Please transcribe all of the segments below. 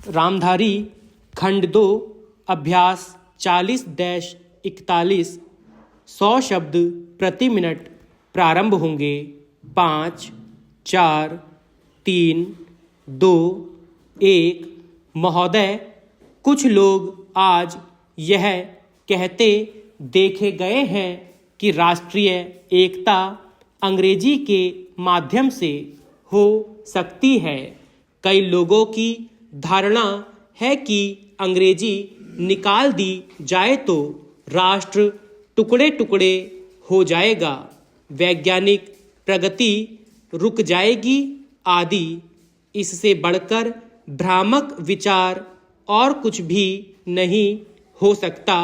रामधारी खंड 2 अभ्यास 40-41 100 शब्द प्रति मिनट प्रारंभ होंगे। 5, 4, 3, 2, 1। महोदय, कुछ लोग आज यह कहते देखे गए हैं कि राष्ट्रीय एकता अंग्रेजी के माध्यम से हो सकती है। कई लोगों की धारणा है कि अंग्रेजी निकाल दी जाए तो राष्ट्र टुकड़े टुकड़े हो जाएगा, वैज्ञानिक प्रगति रुक जाएगी आदि। इससे बढ़कर भ्रामक विचार और कुछ भी नहीं हो सकता।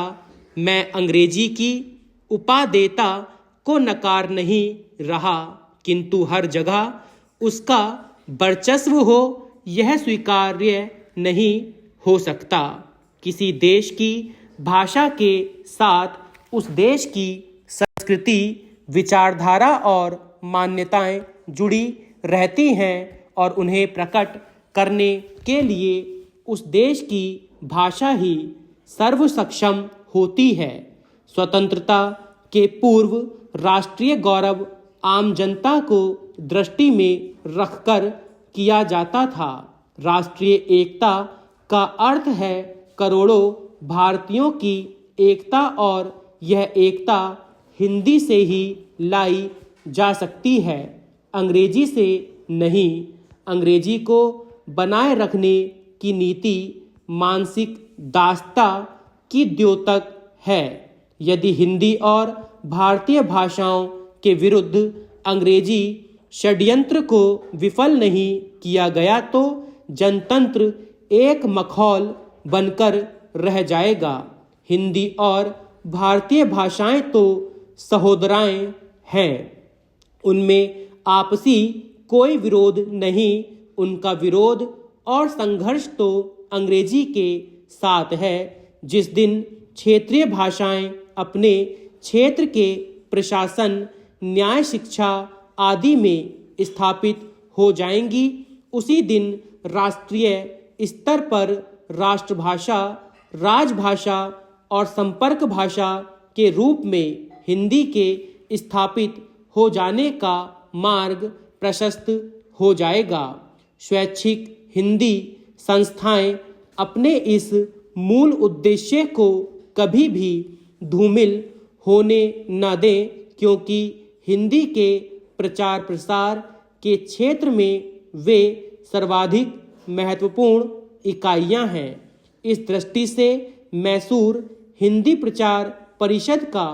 मैं अंग्रेजी की उपादेयता को नकार नहीं रहा, किंतु हर जगह उसका वर्चस्व हो यह स्वीकार्य नहीं हो सकता। किसी देश की भाषा के साथ उस देश की संस्कृति, विचारधारा और मान्यताएं जुड़ी रहती हैं और उन्हें प्रकट करने के लिए उस देश की भाषा ही सर्वसक्षम होती है। स्वतंत्रता के पूर्व राष्ट्रीय गौरव आम जनता को दृष्टि में रखकर किया जाता था। राष्ट्रीय एकता का अर्थ है करोड़ों भारतीयों की एकता, और यह एकता हिंदी से ही लाई जा सकती है, अंग्रेजी से नहीं। अंग्रेजी को बनाए रखने की नीति मानसिक दासता की द्योतक है। यदि हिंदी और भारतीय भाषाओं के विरुद्ध अंग्रेजी षड्यंत्र को विफल नहीं किया गया तो जनतंत्र एक मखौल बनकर रह जाएगा। हिंदी और भारतीय भाषाएं तो सहोदराएं हैं, उनमें आपसी कोई विरोध नहीं। उनका विरोध और संघर्ष तो अंग्रेजी के साथ है। जिस दिन क्षेत्रीय भाषाएं अपने क्षेत्र के प्रशासन, न्याय, शिक्षा आदि में स्थापित हो जाएंगी, उसी दिन राष्ट्रीय स्तर पर राष्ट्रभाषा, राजभाषा और संपर्क भाषा के रूप में हिंदी के स्थापित हो जाने का मार्ग प्रशस्त हो जाएगा। स्वैच्छिक हिंदी संस्थाएं अपने इस मूल उद्देश्य को कभी भी धूमिल होने न दें, क्योंकि हिंदी के प्रचार प्रसार के क्षेत्र में वे सर्वाधिक महत्वपूर्ण इकाइयां हैं। इस दृष्टि से मैसूर हिंदी प्रचार परिषद का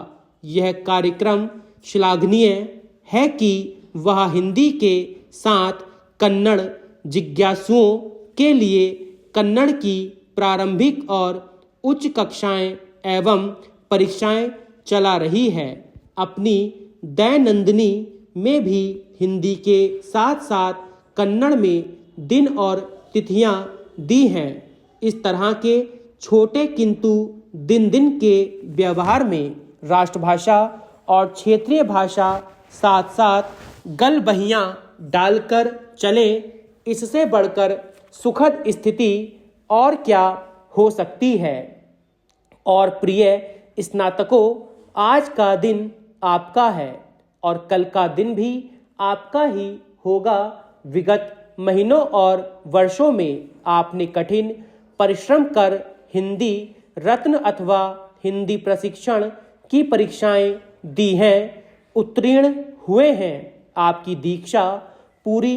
यह कार्यक्रम श्लाघनीय है कि वह हिंदी के साथ कन्नड़ जिज्ञासुओं के लिए कन्नड़ की प्रारंभिक और उच्च कक्षाएं एवं परीक्षाएं चला रही है। अपनी दैनंदिनी में भी हिंदी के साथ साथ कन्नड़ में दिन और तिथियां दी हैं। इस तरह के छोटे किंतु दिन दिन के व्यवहार में राष्ट्रभाषा और क्षेत्रीय भाषा साथ साथ गलबहियां डालकर चले, इससे बढ़कर सुखद स्थिति और क्या हो सकती है। और प्रिय स्नातकों, आज का दिन आपका है और कल का दिन भी आपका ही होगा। विगत महीनों और वर्षों में आपने कठिन परिश्रम कर हिंदी रत्न अथवा हिंदी प्रशिक्षण की परीक्षाएं दी हैं, उत्तीर्ण हुए हैं। आपकी दीक्षा पूरी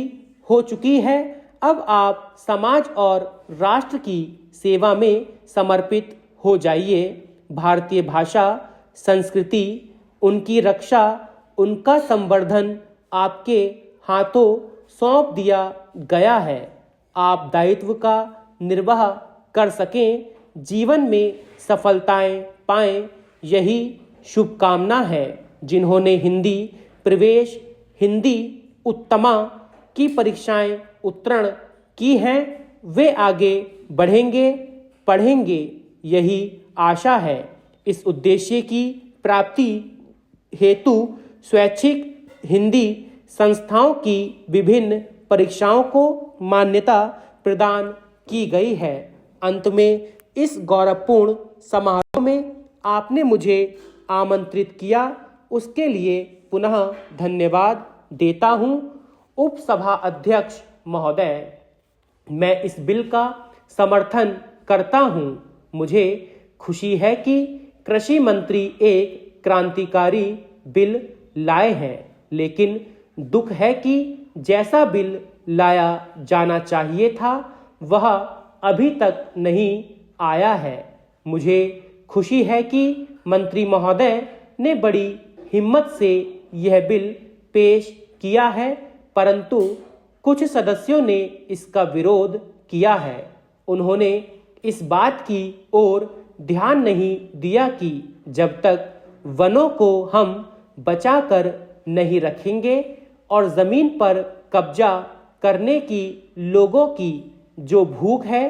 हो चुकी है। अब आप समाज और राष्ट्र की सेवा में समर्पित हो जाइए। भारतीय भाषा, संस्कृति, उनकी रक्षा, उनका संवर्धन आपके हाथों सौंप दिया गया है। आप दायित्व का निर्वाह कर सकें, जीवन में सफलताएं पाएं, यही शुभकामना है। जिन्होंने हिंदी प्रवेश, हिंदी उत्तमा की परीक्षाएं उत्तीर्ण की हैं, वे आगे बढ़ेंगे, पढ़ेंगे, यही आशा है। इस उद्देश्य की प्राप्ति हेतु स्वैच्छिक हिंदी संस्थाओं की विभिन्न परीक्षाओं को मान्यता प्रदान की गई है। अंत में इस गौरवपूर्ण समारोह में आपने मुझे आमंत्रित किया, उसके लिए पुनः धन्यवाद देता हूँ। उपसभा अध्यक्ष महोदय, मैं इस बिल का समर्थन करता हूँ। मुझे खुशी है कि कृषि मंत्री एक क्रांतिकारी बिल लाए हैं, लेकिन दुख है कि जैसा बिल लाया जाना चाहिए था वह अभी तक नहीं आया है। मुझे खुशी है कि मंत्री महोदय ने बड़ी हिम्मत से यह बिल पेश किया है, परंतु कुछ सदस्यों ने इसका विरोध किया है। उन्होंने इस बात की ओर ध्यान नहीं दिया कि जब तक वनों को हम बचाकर नहीं रखेंगे और जमीन पर कब्जा करने की लोगों की जो भूख है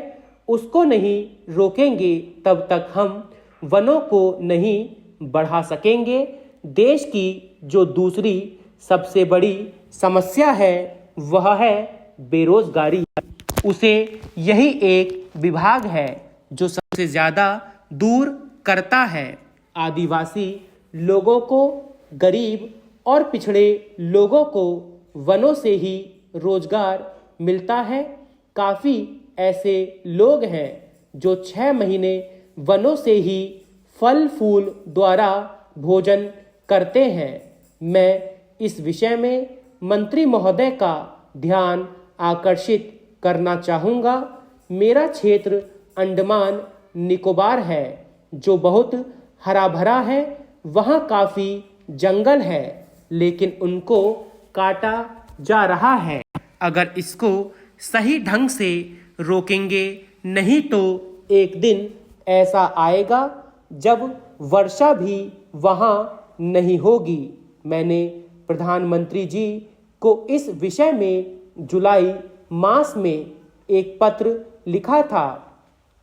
उसको नहीं रोकेंगे, तब तक हम वनों को नहीं बढ़ा सकेंगे। देश की जो दूसरी सबसे बड़ी समस्या है वह है बेरोजगारी। उसे यही एक विभाग है जो सबसे ज्यादा दूर करता है। आदिवासी लोगों को, गरीब और पिछड़े लोगों को वनों से ही रोजगार मिलता है। काफी ऐसे लोग हैं जो 6 महीने वनों से ही फल फूल द्वारा भोजन करते हैं। मैं इस विषय में मंत्री महोदय का ध्यान आकर्षित करना चाहूँगा। मेरा क्षेत्र अंडमान निकोबार है जो बहुत हरा भरा है। वहाँ काफ़ी जंगल है, लेकिन उनको काटा जा रहा है। अगर इसको सही ढंग से रोकेंगे नहीं तो एक दिन ऐसा आएगा जब वर्षा भी वहाँ नहीं होगी। मैंने प्रधानमंत्री जी को इस विषय में जुलाई मास में एक पत्र लिखा था।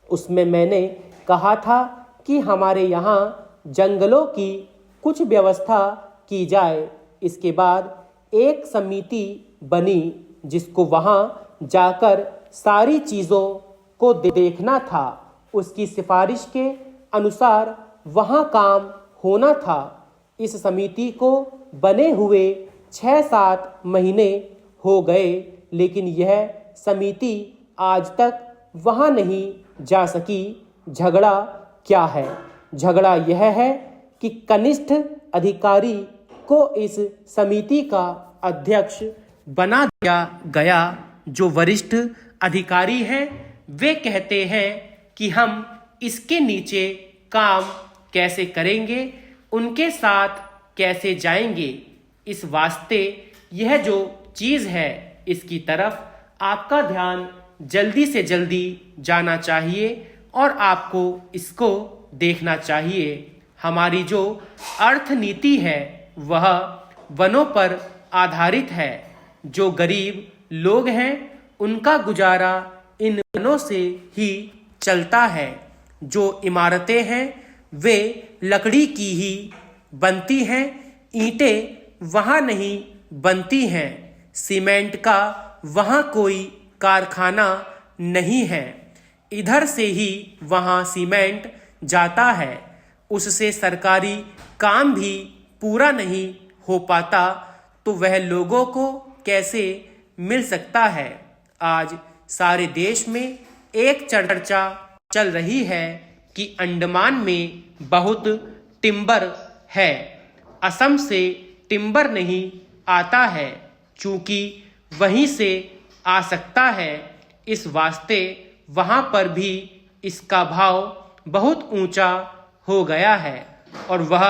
उसमें मैंने कहा था कि हमारे यहाँ जंगलों की कुछ व्यवस्था की जाए। इसके बाद एक समिति बनी जिसको वहाँ जाकर सारी चीज़ों को देखना था। उसकी सिफारिश के अनुसार वहाँ काम होना था। इस समिति को बने हुए 6-7 महीने हो गए, लेकिन यह समिति आज तक वहाँ नहीं जा सकी। झगड़ा क्या है? झगड़ा यह है कि कनिष्ठ अधिकारी को इस समिति का अध्यक्ष बना दिया गया। जो वरिष्ठ अधिकारी हैं वे कहते हैं कि हम इसके नीचे काम कैसे करेंगे, उनके साथ कैसे जाएंगे। इस वास्ते यह जो चीज़ है इसकी तरफ आपका ध्यान जल्दी से जल्दी जाना चाहिए और आपको इसको देखना चाहिए। हमारी जो अर्थनीति है वह वनों पर आधारित है। जो गरीब लोग हैं उनका गुजारा इन वनों से ही चलता है। जो इमारतें हैं वे लकड़ी की ही बनती हैं, ईंटें वहाँ नहीं बनती हैं, सीमेंट का वहाँ कोई कारखाना नहीं है। इधर से ही वहाँ सीमेंट जाता है, उससे सरकारी काम भी पूरा नहीं हो पाता, तो वह लोगों को कैसे मिल सकता है। आज सारे देश में एक चर्चा चल रही है कि अंडमान में बहुत टिम्बर है, असम से टिम्बर नहीं आता है, चूंकि वहीं से आ सकता है, इस वास्ते वहाँ पर भी इसका भाव बहुत ऊंचा हो गया है और वह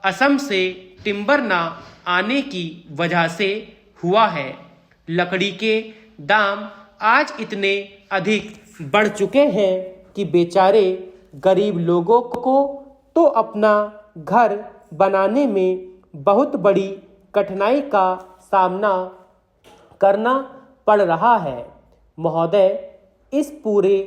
असम से टिम्बर ना आने की वजह से हुआ है। लकड़ी के दाम आज इतने अधिक बढ़ चुके हैं कि बेचारे गरीब लोगों को तो अपना घर बनाने में बहुत बड़ी कठिनाई का सामना करना पड़ रहा है। महोदय, इस पूरे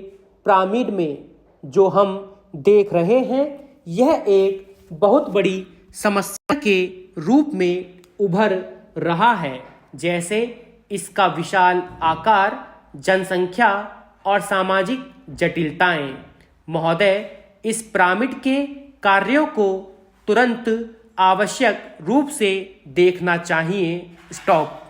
पिरामिड में जो हम देख रहे हैं यह एक बहुत बड़ी समस्या के रूप में उभर रहा है। जैसे इसका विशाल आकार, जनसंख्या और सामाजिक जटिलताएं। महोदय, इस पिरामिड के कार्यों को तुरंत आवश्यक रूप से देखना चाहिए। स्टॉप।